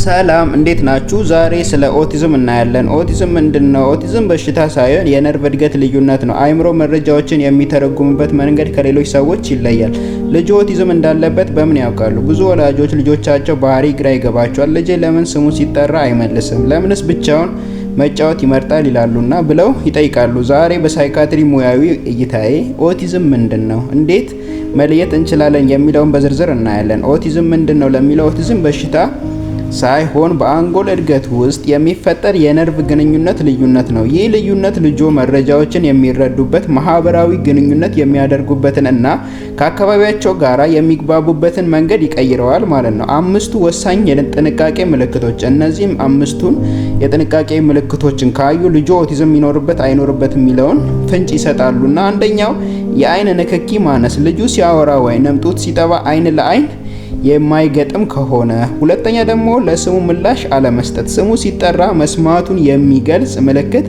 ሰላም እንዴት ናችሁ? ዛሬ ስለ ኦቲዝም እናያለን። ኦቲዝም ምንድነው? ኦቲዝም በሽታ ሳይሆን የነርቭ እድገት ልዩነት ነው። አእምሮ መረጃዎችን የሚተረጉምበት መንገድ ከሌሎች ሰዎች ይለያል። ልጅ ኦቲዝም እንዳለበት በምን ያውቃሉ? ብዙ ወላጆች ልጆቻቸው ባህሪ ግራ ይገባቸዋል። ልጄ ለምን ስሙ ሲጠራ አይመልስም? ለምንስ ብቻውን መጫወት ይመርጣል ይላሉና ብለው ይጠይቃሉ። ዛሬ በሳይካትሪ ሙያዊ እይታዬ ኦቲዝም ምንድነው፣ እንዴት መለየት እንችላለን የሚለውን በዝርዝር እናያለን። ኦቲዝም ምንድነው ለሚለው ኦቲዝም በሽታ ሳይሆን በአንጎል እድገት ውስጥ የሚፈጠር የነርቭ ግንኙነት ልዩነት ነው። ይህ ልዩነት ልጆ መረጃዎችን የሚረዱበት፣ ማህበራዊ ግንኙነት የሚያደርጉበትን እና ከአካባቢያቸው ጋራ የሚግባቡበትን መንገድ ይቀይረዋል ማለት ነው። አምስቱ ወሳኝ የጥንቃቄ ምልክቶች። እነዚህም አምስቱን የጥንቃቄ ምልክቶችን ካዩ ልጆ ኦቲዝም ይኖርበት አይኖርበት የሚለውን ፍንጭ ይሰጣሉና አንደኛው የአይን ንክኪ ማነስ፣ ልጁ ሲያወራ ወይንም ጡት ሲጠባ አይን ለአይን የማይገጥም ከሆነ። ሁለተኛ ደግሞ ለስሙ ምላሽ አለመስጠት፣ ስሙ ሲጠራ መስማቱን የሚገልጽ ምልክት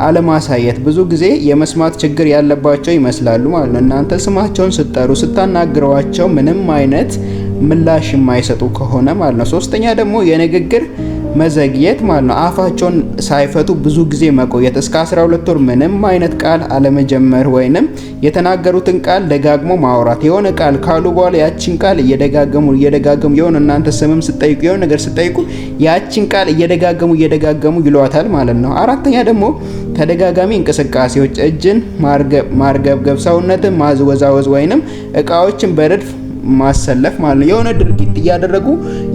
አለማሳየት። ብዙ ጊዜ የመስማት ችግር ያለባቸው ይመስላሉ ማለት ነው። እናንተ ስማቸውን ስትጠሩ ስታናግሯቸው ምንም አይነት ምላሽ የማይሰጡ ከሆነ ማለት ነው። ሶስተኛ ደግሞ የንግግር መዘግየት ማለት ነው። አፋቸውን ሳይፈቱ ብዙ ጊዜ መቆየት፣ እስከ 12 ወር ምንም አይነት ቃል አለመጀመር ወይንም የተናገሩትን ቃል ደጋግሞ ማውራት። የሆነ ቃል ካሉ በኋላ ያቺን ቃል እየደጋገሙ የሆነ እናንተ ስምም ስጠይቁ የሆነ ነገር ስጠይቁ ያቺን ቃል እየደጋገሙ ይሏታል ማለት ነው። አራተኛ ደግሞ ተደጋጋሚ እንቅስቃሴዎች፣ እጅን ማርገብገብ፣ ሰውነትን ማዝወዛወዝ ወይንም እቃዎችን በረድፍ ማሰለፍ ማለት ነው። የሆነ ድርጊት እያደረጉ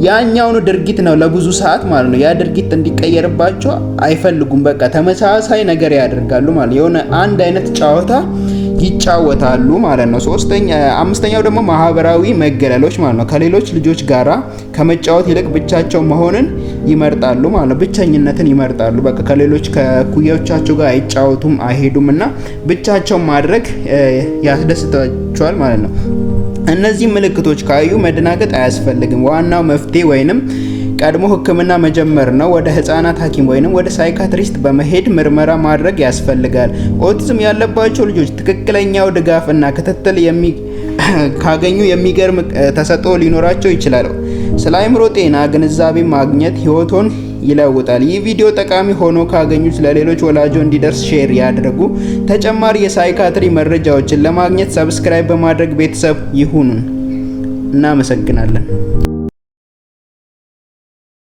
ያኛውን ድርጊት ነው ለብዙ ሰዓት ማለት ነው። ያ ድርጊት እንዲቀየርባቸው አይፈልጉም። በቃ ተመሳሳይ ነገር ያደርጋሉ ማለት ነው። የሆነ አንድ አይነት ጨዋታ ይጫወታሉ ማለት ነው። አምስተኛው ደግሞ ማህበራዊ መገለሎች ማለት ነው። ከሌሎች ልጆች ጋራ ከመጫወት ይልቅ ብቻቸው መሆንን ይመርጣሉ ማለት ነው። ብቸኝነትን ይመርጣሉ። በቃ ከሌሎች ከኩዮቻቸው ጋር አይጫወቱም፣ አይሄዱም እና ብቻቸው ማድረግ ያስደስታቸዋል ማለት ነው። እነዚህ ምልክቶች ካዩ መደናገጥ አያስፈልግም። ዋናው መፍትሄ ወይንም ቀድሞ ሕክምና መጀመር ነው። ወደ ህፃናት ሐኪም ወይንም ወደ ሳይካትሪስት በመሄድ ምርመራ ማድረግ ያስፈልጋል። ኦቲዝም ያለባቸው ልጆች ትክክለኛው ድጋፍ እና ክትትል ካገኙ የሚገርም ተሰጥኦ ሊኖራቸው ይችላል። ስለ አእምሮ ጤና ግንዛቤ ማግኘት ህይወቶን ይለውጣል። ይህ ቪዲዮ ጠቃሚ ሆኖ ካገኙት ለሌሎች ወላጆ እንዲደርስ ሼር ያድርጉ። ተጨማሪ የሳይካትሪ መረጃዎችን ለማግኘት ሰብስክራይብ በማድረግ ቤተሰብ ይሁኑ። እናመሰግናለን።